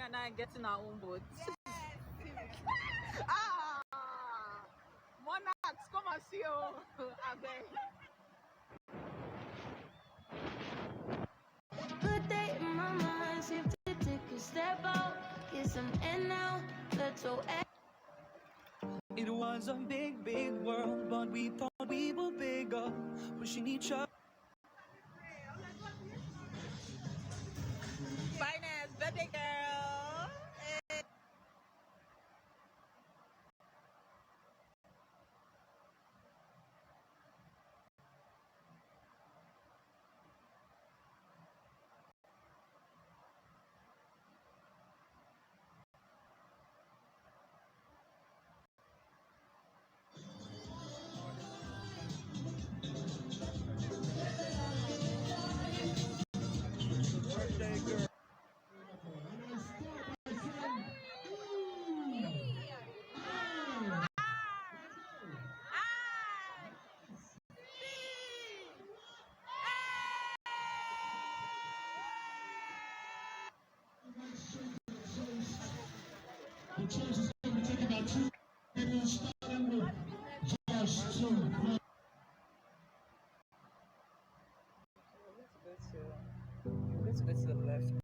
and I getting our own boat. Yes. Monarchs, come and see you. I beg. Good day in my mind, seem to take a step out, get some air now, let your air. It was a big, big world, but we thought we were bigger, pushing each other. Finest, birthday girl. Hey. Birthday girl. The church is going to be taking about 2 minutes, starting with Josh 2. Let's go to the left.